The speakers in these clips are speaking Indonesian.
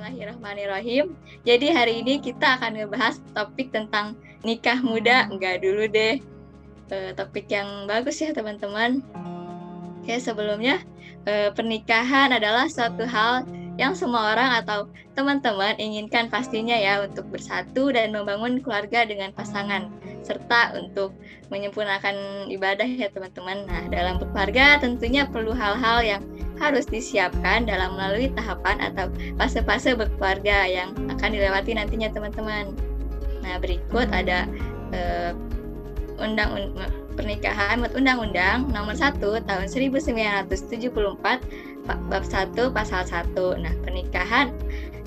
Bismillahirrahmanirrahim. Jadi hari ini kita akan ngebahas topik tentang nikah muda. Enggak dulu deh. Topik yang bagus ya teman-teman. Oke, sebelumnya pernikahan adalah suatu hal yang semua orang atau teman-teman inginkan pastinya ya, untuk bersatu dan membangun keluarga dengan pasangan, serta untuk menyempurnakan ibadah ya teman-teman. Nah, dalam berkeluarga tentunya perlu hal-hal yang harus disiapkan dalam melalui tahapan atau fase-fase berkeluarga yang akan dilewati nantinya teman-teman. Nah, berikut ada pernikahan menurut Undang-Undang Nomor 1 Tahun 1974 Bab 1 Pasal 1. Nah, pernikahan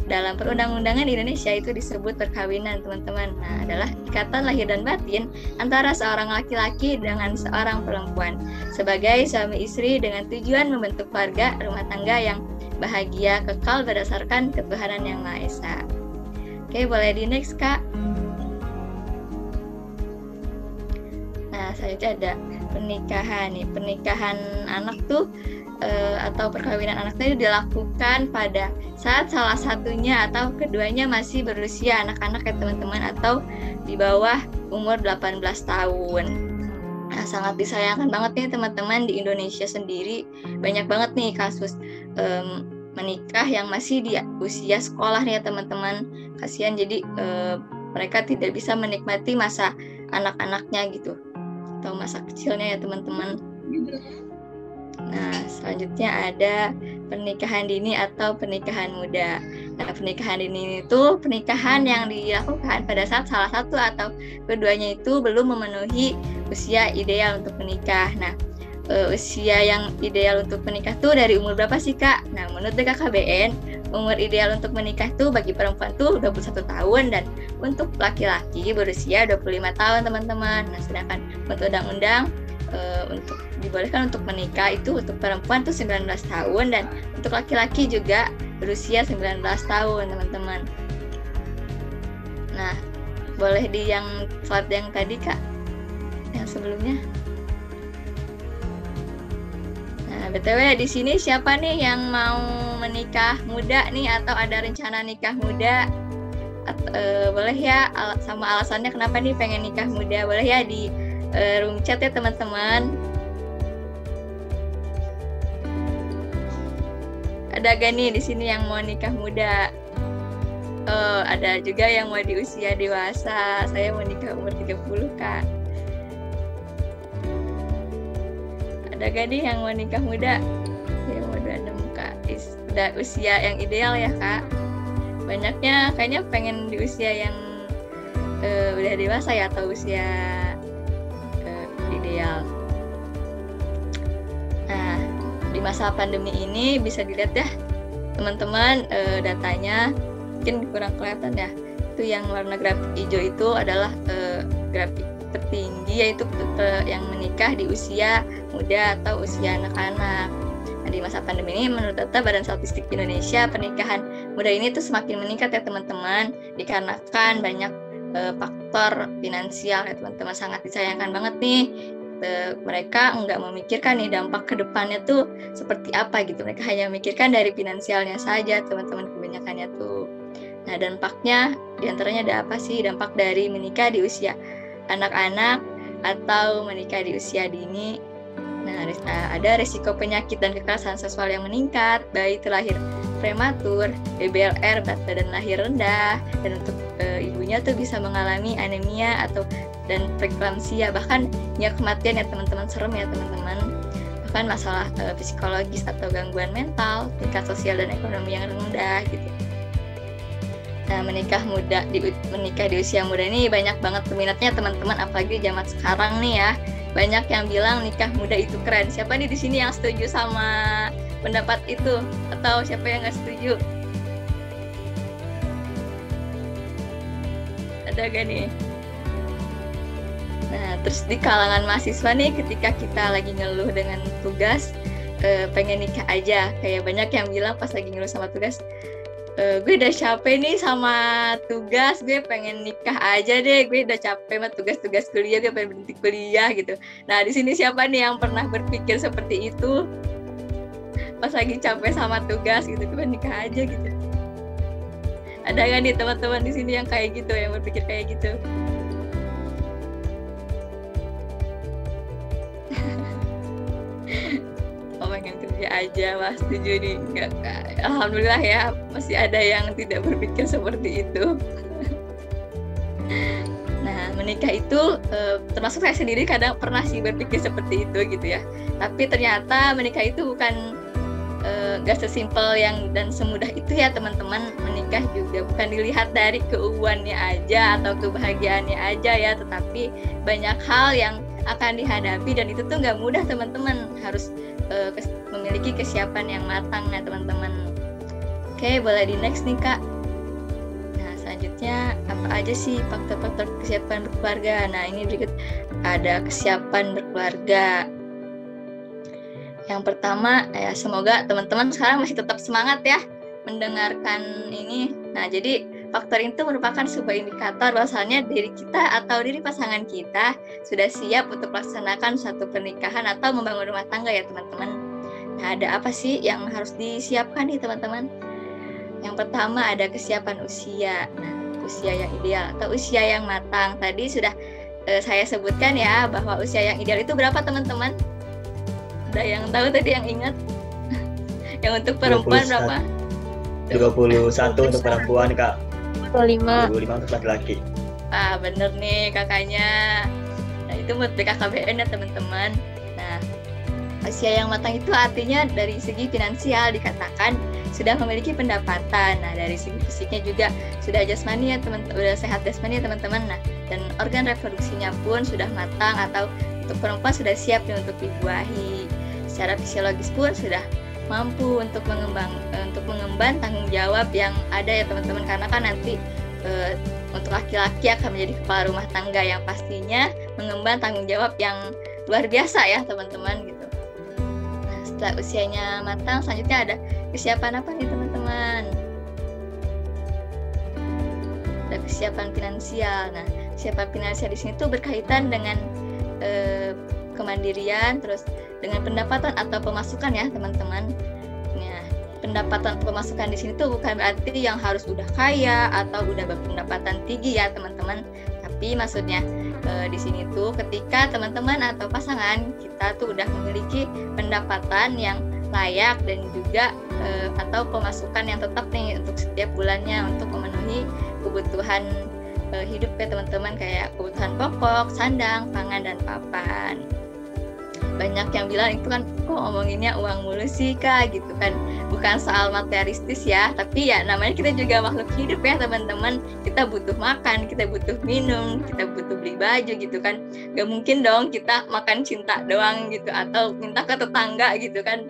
dalam perundang-undangan di Indonesia itu disebut perkawinan, teman-teman. Nah, adalah ikatan lahir dan batin antara seorang laki-laki dengan seorang perempuan sebagai suami istri dengan tujuan membentuk keluarga rumah tangga yang bahagia kekal berdasarkan ketuhanan yang Maha Esa. Oke, boleh di next, Kak. Nah, selanjutnya ada pernikahan nih. Pernikahan anak tuh atau perkawinan anak itu dilakukan pada saat salah satunya atau keduanya masih berusia anak-anak ya teman-teman, atau di bawah umur 18 tahun. Nah, sangat disayangkan banget nih teman-teman, di Indonesia sendiri banyak banget nih kasus menikah yang masih di usia sekolah nih ya teman-teman. Kasihan, jadi mereka tidak bisa menikmati masa anak-anaknya gitu, atau masa kecilnya ya teman-teman. Nah, selanjutnya ada pernikahan dini atau pernikahan muda. Nah, pernikahan dini itu pernikahan yang dilakukan pada saat salah satu atau keduanya itu belum memenuhi usia ideal untuk menikah. Nah, usia yang ideal untuk menikah tuh dari umur berapa sih, Kak? Nah, menurut BKKBN, umur ideal untuk menikah tuh bagi perempuan tuh 21 tahun dan untuk laki-laki berusia 25 tahun, teman-teman. Nah, sedangkan untuk undang-undang untuk dibolehkan untuk menikah itu untuk perempuan tuh 19 tahun dan untuk laki-laki juga berusia 19 tahun, teman-teman. Nah, boleh di yang slide yang tadi, Kak, yang sebelumnya. Nah, BTW di sini siapa nih yang mau menikah muda nih, atau ada rencana nikah muda? Boleh ya, sama alasannya kenapa nih pengen nikah muda, boleh ya di room chat ya teman-teman. Ada gak nih di sini yang mau nikah muda? Ada juga yang mau di usia dewasa. Saya mau nikah umur 30, Kak. Ada gak nih yang mau nikah muda? Saya mau 26, Kak. Udah usia yang ideal ya, Kak. Banyaknya kayaknya pengen di usia yang udah dewasa ya, atau usia ideal. Nah, di masa pandemi ini bisa dilihat ya teman-teman, datanya mungkin kurang kelihatan ya. Itu yang warna grafik hijau itu adalah grafik tertinggi, yaitu yang menikah di usia muda atau usia anak-anak. Nah, di masa pandemi ini menurut data Badan Statistik Indonesia, pernikahan muda ini tuh semakin meningkat ya teman-teman, dikarenakan banyak faktor finansial ya teman-teman. Sangat disayangkan banget nih, mereka nggak memikirkan nih dampak ke depannya tuh seperti apa gitu. Mereka hanya memikirkan dari finansialnya saja, teman-teman, kebanyakannya tuh. Nah, dampaknya diantaranya ada apa sih? Dampak dari menikah di usia anak-anak atau menikah di usia dini. Nah, ada risiko penyakit dan kekerasan seksual yang meningkat, bayi terlahir prematur, BBLR, berat badan lahir rendah, dan untuk ibunya tuh bisa mengalami anemia dan preeklamsia, bahkan ya kematian ya teman-teman. Serem ya teman-teman. Bahkan masalah psikologis atau gangguan mental, tingkat sosial dan ekonomi yang rendah gitu. Nah, menikah di usia muda ini banyak banget peminatnya teman-teman, apalagi zaman sekarang nih ya. Banyak yang bilang nikah muda itu keren. Siapa nih di sini yang setuju sama pendapat itu, atau siapa yang nggak setuju? Ada gak nih? Nah, terus di kalangan mahasiswa nih, ketika kita lagi ngeluh dengan tugas, pengen nikah aja. Kayak banyak yang bilang pas lagi ngeluh sama tugas, gue udah capek nih sama tugas, gue pengen nikah aja deh, gue udah capek sama tugas-tugas kuliah, gue pengen berhenti kuliah gitu. Nah, di sini siapa nih yang pernah berpikir seperti itu? Pas lagi capek sama tugas gitu, gue nikah aja gitu. Ada nggak nih teman-teman di sini yang kayak gitu, yang berpikir kayak gitu? Oh, pengen kerja aja, Mas, setuju nih. Alhamdulillah ya, masih ada yang tidak berpikir seperti itu. Nah, menikah itu termasuk saya sendiri kadang pernah sih berpikir seperti itu gitu ya. Tapi ternyata menikah itu bukan gak sesimpel yang dan semudah itu ya teman-teman. Menikah juga bukan dilihat dari keuangannya aja atau kebahagiaannya aja ya, tetapi banyak hal yang akan dihadapi dan itu tuh gak mudah teman-teman. Harus memiliki kesiapan yang matang ya teman-teman. Oke, boleh di next nih Kak. Nah, selanjutnya apa aja sih faktor-faktor kesiapan berkeluarga? Nah, ini berikut ada kesiapan berkeluarga. Yang pertama, ya semoga teman-teman sekarang masih tetap semangat ya mendengarkan ini. Nah, jadi faktor itu merupakan sebuah indikator bahwasannya diri kita atau diri pasangan kita sudah siap untuk melaksanakan suatu pernikahan atau membangun rumah tangga ya teman-teman. Nah, ada apa sih yang harus disiapkan nih teman-teman? Yang pertama ada kesiapan usia. Nah, usia yang ideal atau usia yang matang. Tadi sudah saya sebutkan ya bahwa usia yang ideal itu berapa teman-teman? Ada yang tahu tadi, yang ingat? Yang untuk perempuan 21. Berapa? 21 untuk perempuan, Kak. 25 untuk laki-laki. Ah, bener nih kakaknya. Nah, itu buat BKKBN ya teman-teman. Nah, usia yang matang itu artinya dari segi finansial dikatakan sudah memiliki pendapatan. Nah, dari segi fisiknya juga sudah jasmani ya teman-teman, sudah sehat jasmani ya teman-teman. Nah, dan organ reproduksinya pun sudah matang atau untuk perempuan sudah siap nih untuk dibuahi. Secara fisiologis pun sudah mampu untuk mengemban tanggung jawab yang ada ya teman-teman, karena kan nanti untuk laki-laki akan menjadi kepala rumah tangga yang pastinya mengemban tanggung jawab yang luar biasa ya teman-teman gitu. Nah, setelah usianya matang, selanjutnya ada kesiapan apa nih teman-teman? Ada kesiapan finansial. Nah, kesiapan finansial di sini tuh berkaitan dengan kemandirian, terus dengan pendapatan atau pemasukan ya teman-teman. Nah, pendapatan atau pemasukan di sini tuh bukan berarti yang harus udah kaya atau udah berpendapatan tinggi ya teman-teman. Tapi maksudnya di sini tuh ketika teman-teman atau pasangan kita tuh udah memiliki pendapatan yang layak dan juga atau pemasukan yang tetap nih untuk setiap bulannya untuk memenuhi kebutuhan hidup ya teman-teman, kayak kebutuhan pokok, sandang, pangan, dan papan. Banyak yang bilang itu kan kok ngomonginnya uang mulu sih Kak gitu kan, bukan soal materialistis ya, tapi ya namanya kita juga makhluk hidup ya teman-teman. Kita butuh makan, kita butuh minum, kita butuh beli baju gitu kan. Gak mungkin dong kita makan cinta doang gitu atau minta ke tetangga gitu kan,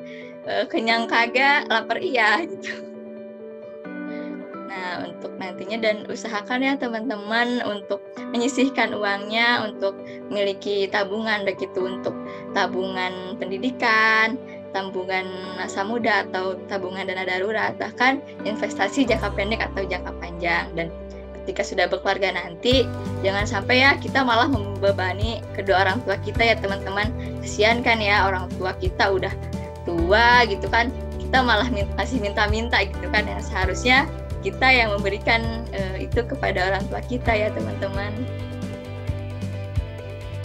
kenyang kagak, lapar iya gitu. Nah, untuk nantinya dan usahakan ya teman-teman untuk menyisihkan uangnya untuk memiliki tabungan, baik itu untuk tabungan pendidikan, tabungan masa muda atau tabungan dana darurat, bahkan investasi jangka pendek atau jangka panjang. Dan ketika sudah berkeluarga nanti jangan sampai ya kita malah membebani kedua orang tua kita ya teman-teman. Kasihan kan ya, orang tua kita udah tua gitu kan, kita malah masih minta-minta gitu kan ya. Seharusnya kita yang memberikan itu kepada orang tua kita ya teman-teman.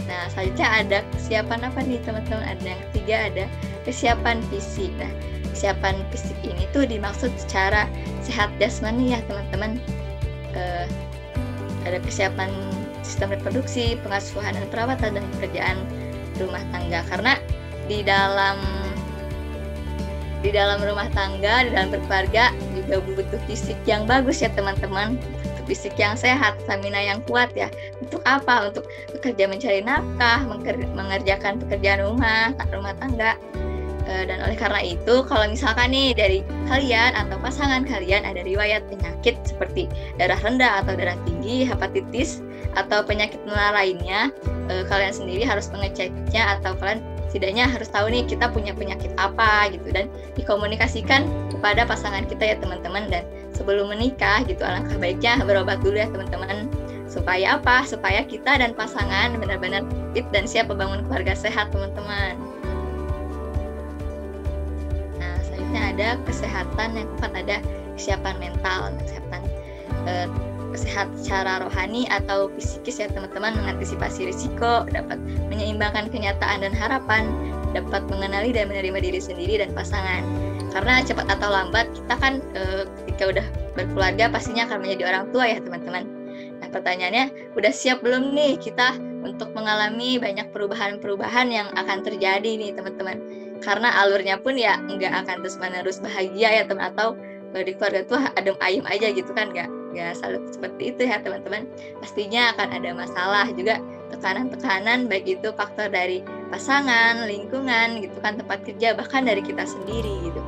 Nah, selanjutnya ada kesiapan apa nih teman-teman? Ada yang ketiga, ada kesiapan fisik. Nah, kesiapan fisik ini tuh dimaksud secara sehat jasmani ya teman-teman. Ada kesiapan sistem reproduksi, pengasuhan dan perawatan, dan pekerjaan rumah tangga. Karena di dalam rumah tangga, di dalam berkeluarga juga butuh fisik yang bagus ya teman-teman, butuh fisik yang sehat, stamina yang kuat ya. Untuk apa? Untuk bekerja mencari nafkah, mengerjakan pekerjaan rumah tangga. Dan oleh karena itu, kalau misalkan nih dari kalian atau pasangan kalian ada riwayat penyakit seperti darah rendah atau darah tinggi, hepatitis, atau penyakit menular lainnya, kalian sendiri harus mengeceknya, atau kalian setidaknya harus tahu nih kita punya penyakit apa gitu, dan dikomunikasikan kepada pasangan kita ya teman-teman. Dan sebelum menikah gitu, alangkah baiknya berobat dulu ya teman-teman. Supaya apa? Supaya kita dan pasangan benar-benar fit dan siap membangun keluarga sehat teman-teman. Nah, selanjutnya ada kesehatan yang keempat, ada kesiapan mental. Kesehatan sehat secara rohani atau psikis ya teman-teman, mengantisipasi risiko, dapat menyeimbangkan kenyataan dan harapan, dapat mengenali dan menerima diri sendiri dan pasangan. Karena cepat atau lambat kita kan ketika udah berkeluarga pastinya akan menjadi orang tua ya teman-teman. Nah pertanyaannya, udah siap belum nih kita untuk mengalami banyak perubahan-perubahan yang akan terjadi nih teman-teman? Karena alurnya pun ya nggak akan terus-menerus bahagia ya teman, atau di keluarga tuh adem ayem aja gitu kan, nggak selalu seperti itu ya teman-teman. Pastinya akan ada masalah juga, tekanan-tekanan, baik itu faktor dari pasangan, lingkungan gitu kan, tempat kerja, bahkan dari kita sendiri gitu.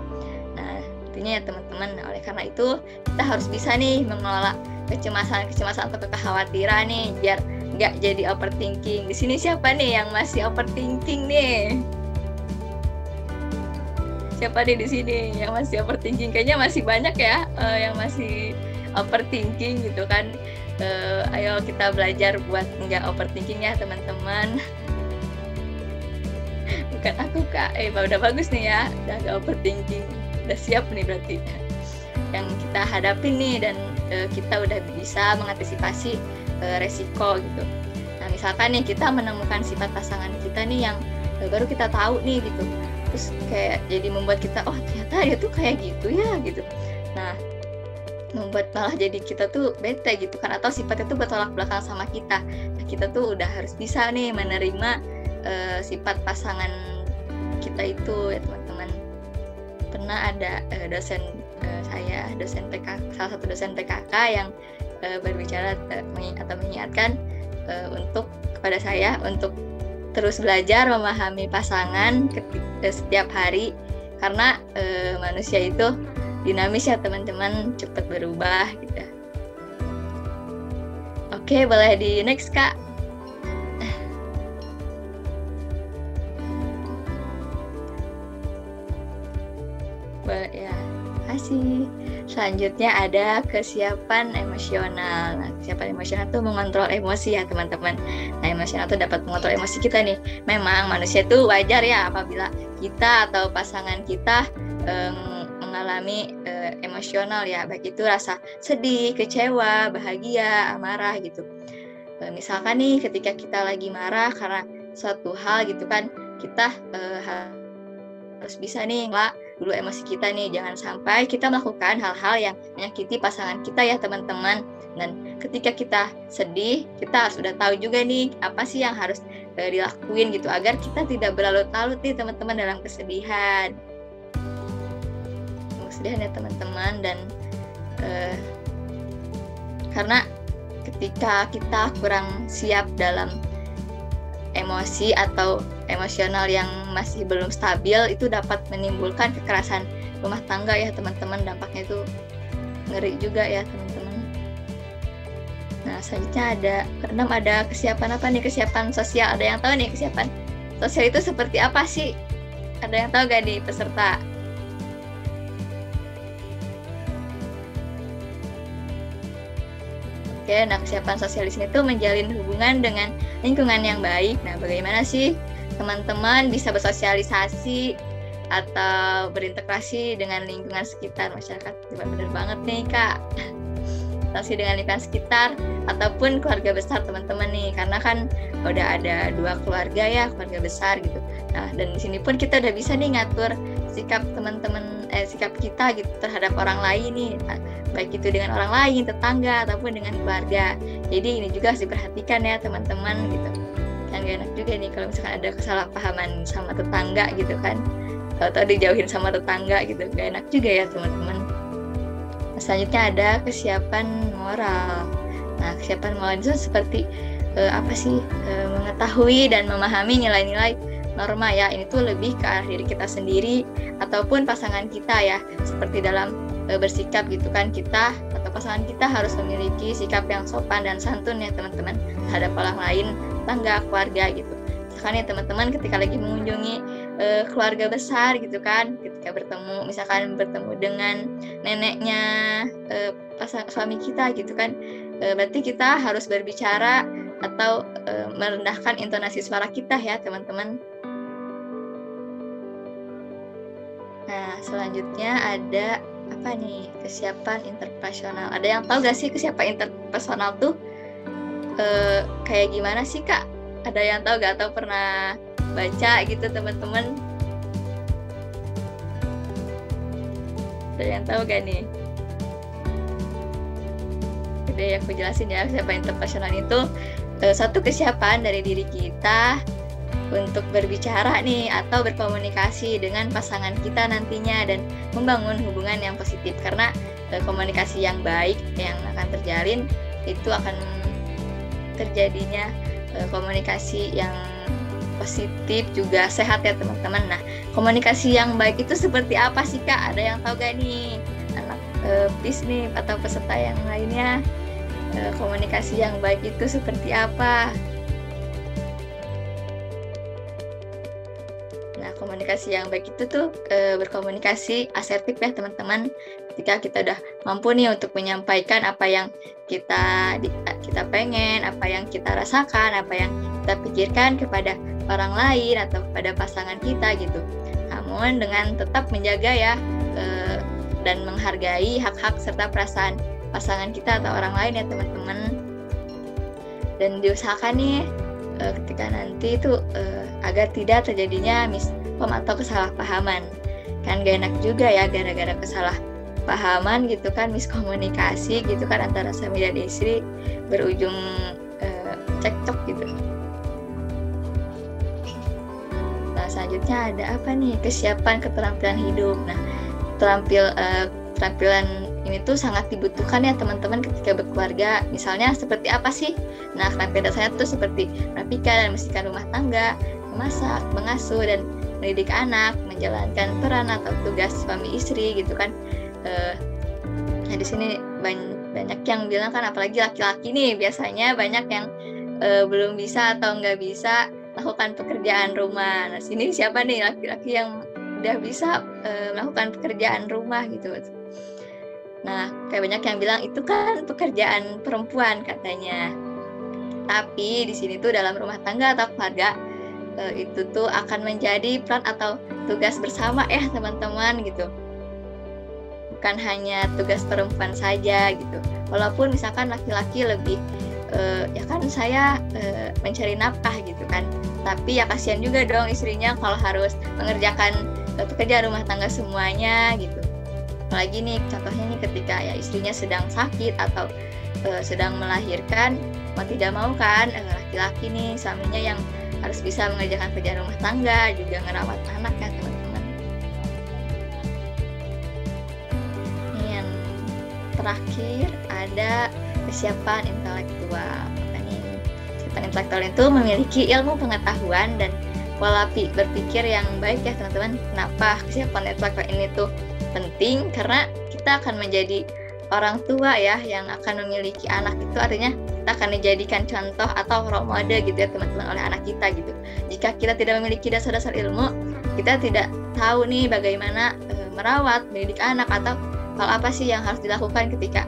Nah intinya ya teman-teman, oleh karena itu kita harus bisa nih mengelola kecemasan atau kekhawatiran nih biar nggak jadi overthinking. Di sini siapa nih yang masih overthinking nih? Siapa nih di sini yang masih overthinking? Kayaknya masih banyak ya yang masih overthinking gitu kan. Ayo kita belajar buat nggak overthinking ya teman-teman. Bukan aku Kak, udah bagus nih ya, udah nggak overthinking, udah siap nih berarti yang kita hadapin nih, dan kita udah bisa mengantisipasi resiko gitu. Nah misalkan nih kita menemukan sifat pasangan kita nih yang baru kita tahu nih gitu, terus kayak jadi membuat kita, oh ternyata dia tuh kayak gitu ya gitu. Nah membuat malah jadi kita tuh bete gitu kan, atau sifatnya tuh bertolak belakang sama kita. Nah kita tuh udah harus bisa nih menerima sifat pasangan kita itu ya teman-teman. Pernah ada dosen saya, salah satu dosen PKK yang berbicara atau mengingatkan untuk kepada saya untuk terus belajar memahami pasangan setiap hari, karena manusia itu dinamis ya teman-teman, cepat berubah gitu. Oke, boleh di next Kak. Boleh ya, kasih. Selanjutnya ada kesiapan emosional. Nah, kesiapan emosional itu mengontrol emosi ya teman-teman. Nah, emosional itu dapat mengontrol emosi kita nih. Memang manusia itu wajar ya apabila kita atau pasangan kita mengalami emosional ya, baik itu rasa sedih, kecewa, bahagia, amarah gitu. Misalkan nih ketika kita lagi marah karena suatu hal gitu kan, kita harus bisa nih dulu emosi kita nih, jangan sampai kita melakukan hal-hal yang menyakiti pasangan kita ya teman-teman. Dan ketika kita sedih, kita harus udah tahu juga nih apa sih yang harus dilakuin gitu, agar kita tidak berlarut-larut nih teman-teman dalam kesedihan ya teman-teman. Dan karena ketika kita kurang siap dalam emosi atau emosional yang masih belum stabil, itu dapat menimbulkan kekerasan rumah tangga ya teman-teman. Dampaknya itu ngeri juga ya teman-teman. Nah selanjutnya ada keenam, ada kesiapan apa nih? Kesiapan sosial. Ada yang tahu nih kesiapan sosial itu seperti apa sih? Ada yang tahu gak nih peserta? Oke, nah kesiapan sosial di sini tuh menjalin hubungan dengan lingkungan yang baik. Nah, bagaimana sih teman-teman bisa bersosialisasi atau berintegrasi dengan lingkungan sekitar masyarakat? Benar banget nih Kak. Interaksi dengan lingkungan sekitar ataupun keluarga besar teman-teman nih, karena kan udah ada 2 keluarga ya, keluarga besar gitu. Nah, dan di sini pun kita udah bisa nih ngatur sikap teman-teman, sikap kita gitu terhadap orang lain nih. Nah, baik itu dengan orang lain, tetangga, ataupun dengan keluarga. Jadi ini juga harus diperhatikan ya teman-teman gitu. Kan gak enak juga nih kalau misalkan ada kesalahpahaman sama tetangga gitu kan, atau dijauhin sama tetangga gitu, gak enak juga ya teman-teman. Nah, selanjutnya ada kesiapan moral. Nah kesiapan moral itu seperti apa sih? Mengetahui dan memahami nilai-nilai norma ya. Ini tuh lebih ke arah diri kita sendiri ataupun pasangan kita ya, seperti dalam bersikap gitu kan, kita atau pasangan kita harus memiliki sikap yang sopan dan santun ya teman-teman terhadap orang lain, tetangga, keluarga gitu. Misalkan ya teman-teman ketika lagi mengunjungi keluarga besar gitu kan, ketika misalkan bertemu dengan neneknya suami kita gitu kan, berarti kita harus berbicara atau merendahkan intonasi suara kita ya teman-teman. Nah selanjutnya ada apa nih, kesiapan interpersonal. Ada yang tahu gak sih kesiapan interpersonal tuh kayak gimana sih Kak? Ada yang tahu gak atau pernah baca gitu teman-teman? Ada yang tahu gak nih? Udah aku jelasin ya, kesiapan interpersonal itu satu kesiapan dari diri kita untuk berbicara nih atau berkomunikasi dengan pasangan kita nantinya dan membangun hubungan yang positif, karena komunikasi yang baik yang akan terjalin itu akan terjadinya komunikasi yang positif juga sehat ya teman-teman. Nah, komunikasi yang baik itu seperti apa sih Kak? Ada yang tahu gak nih anak PIS nih atau peserta yang lainnya? Komunikasi yang baik itu seperti apa? Nah, komunikasi yang baik itu tuh berkomunikasi asertif ya teman-teman. Ketika kita udah mampu nih untuk menyampaikan apa yang kita pengen, apa yang kita rasakan, apa yang kita pikirkan kepada orang lain atau kepada pasangan kita gitu. Namun dengan tetap menjaga ya dan menghargai hak-hak serta perasaan pasangan kita atau orang lain ya teman-teman. Dan diusahakan nih ketika nanti itu agar tidak terjadinya miskom atau kesalahpahaman. Kan gak enak juga ya gara-gara kesalahpahaman gitu kan, miskomunikasi gitu kan antara suami dan istri berujung cekcok gitu. Nah, selanjutnya ada apa nih? Kesiapan keterampilan hidup. Nah, keterampilan ini tuh sangat dibutuhkan ya teman-teman ketika berkeluarga. Misalnya seperti apa sih? Nah, keterampilan saya tuh seperti merapikan dan membersihkan rumah tangga, memasak, mengasuh dan mendidik anak, menjalankan peran atau tugas suami istri gitu kan. Nah, di sini banyak yang bilang kan, apalagi laki-laki nih biasanya banyak yang belum bisa atau nggak bisa melakukan pekerjaan rumah. Nah, sini siapa nih laki-laki yang udah bisa melakukan pekerjaan rumah gitu. Nah, kayak banyak yang bilang itu kan pekerjaan perempuan katanya. Tapi di sini tuh dalam rumah tangga atau keluarga itu tuh akan menjadi peran atau tugas bersama ya teman-teman gitu. Bukan hanya tugas perempuan saja gitu. Walaupun misalkan laki-laki lebih ya kan saya mencari nafkah gitu kan. Tapi ya kasihan juga dong istrinya kalau harus mengerjakan pekerjaan rumah tangga semuanya gitu. Apalagi nih contohnya nih ketika ya istrinya sedang sakit atau sedang melahirkan, mau tidak mau kan laki-laki nih suaminya yang harus bisa mengerjakan pekerjaan rumah tangga, juga ngerawat anak ya teman-teman. Ini yang terakhir ada kesiapan intelektual. Kesiapan intelektual itu memiliki ilmu pengetahuan dan pola berpikir yang baik ya teman-teman. Kenapa kesiapan intelektual ini tuh penting? Karena kita akan menjadi orang tua ya yang akan memiliki anak, itu artinya kita akan dijadikan contoh atau role model gitu ya teman-teman oleh anak kita gitu. Jika kita tidak memiliki dasar-dasar ilmu, kita tidak tahu nih bagaimana merawat, mendidik anak atau hal apa sih yang harus dilakukan ketika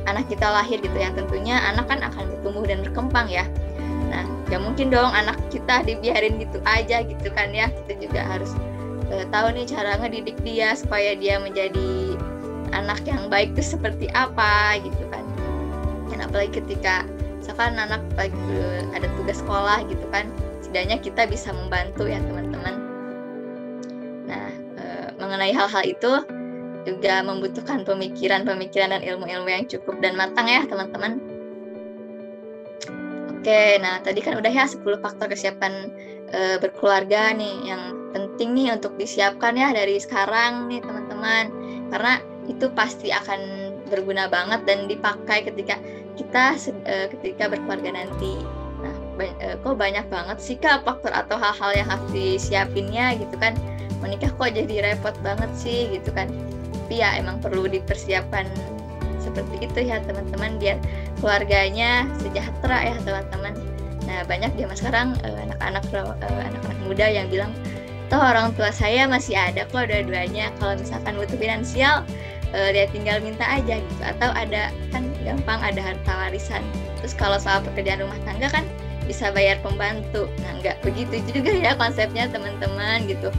anak kita lahir gitu, yang tentunya anak kan akan bertumbuh dan berkembang ya. Nah, gak mungkin dong anak kita dibiarin gitu aja gitu kan ya. Kita juga harus tahu nih cara ngedidik dia supaya dia menjadi anak yang baik itu seperti apa gitu kan. Dan apalagi ketika misalkan anak lagi ada tugas sekolah gitu kan, setidaknya kita bisa membantu ya teman-teman. Nah, mengenai hal-hal itu juga membutuhkan pemikiran dan ilmu-ilmu yang cukup dan matang ya teman-teman. Oke, nah tadi kan udah ya 10 faktor kesiapan berkeluarga nih yang penting nih untuk disiapkan ya dari sekarang nih teman-teman, karena itu pasti akan berguna banget dan dipakai ketika kita berkeluarga nanti. Nah, kok banyak banget sih Kak faktor atau hal-hal yang harus disiapinnya gitu kan, menikah kok jadi repot banget sih gitu kan. Tapi ya emang perlu dipersiapkan seperti itu ya teman-teman, biar keluarganya sejahtera ya teman-teman. Nah, banyak zaman sekarang anak-anak muda yang bilang, toh orang tua saya masih ada kok dua-duanya, kalau misalkan butuh finansial dia tinggal minta aja gitu, atau ada kan gampang ada harta warisan. Terus kalau soal pekerjaan rumah tangga kan bisa bayar pembantu. Nah, nggak begitu juga ya konsepnya teman-teman gitu.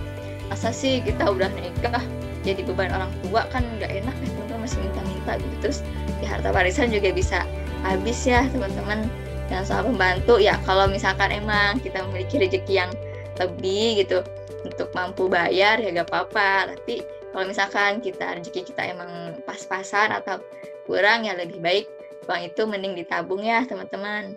Masa sih kita udah nikah jadi beban orang tua kan nggak enak ya teman-teman, masih minta-minta gitu. Terus di harta warisan juga bisa habis ya teman-teman. Dan soal pembantu ya, kalau misalkan emang kita memiliki rezeki yang lebih gitu untuk mampu bayar ya gak apa-apa. Tapi kalau misalkan rezeki kita emang pas-pasan atau kurang ya lebih baik uang itu mending ditabung ya teman-teman.